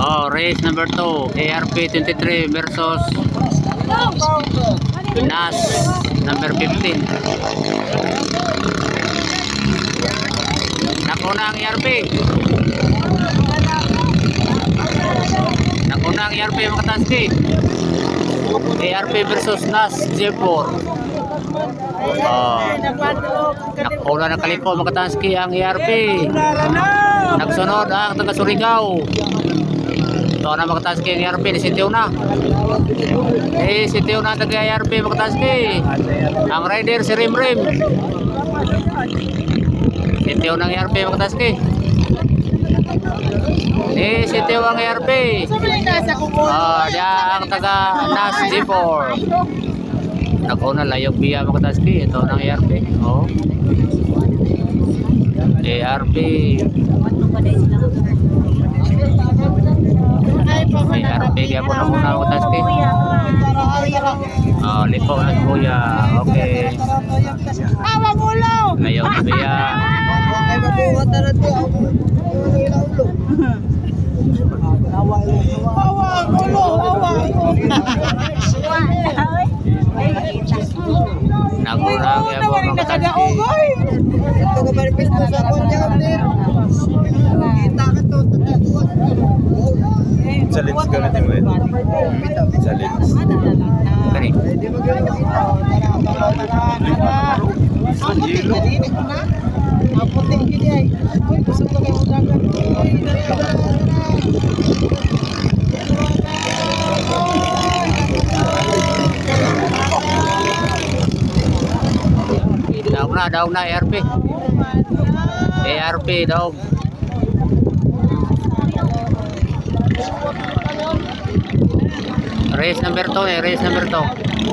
Oh, race number 2, ARP23 versus NAS number 15. Nakuna ang ARP. Nakuna ang ARP mga taski. ARP versus NAS G4. Nakuna na kaliko mga taski ang ARP. Nagsunod ang taga Surigao. Ito na mga taski ang ARP, nisitiw na. Sitiw na taga ARP mga taski. Ang rider si Rimrim. Sitiw ng ARP mga taski. Sitiw ang ARP. Diya ang taga NAS G4. Nakuna layog biya mga taski. Ito ng ARP. ARP. ARP kaya po na muna mga taski. Lipo na kuya. Okay. Layog biya. Nakuna kaya po mga taski. Sa lens ka natin mo yun. Sa lens. Kani. Daw na ARP. ARP daw. Race number 2 race number 2.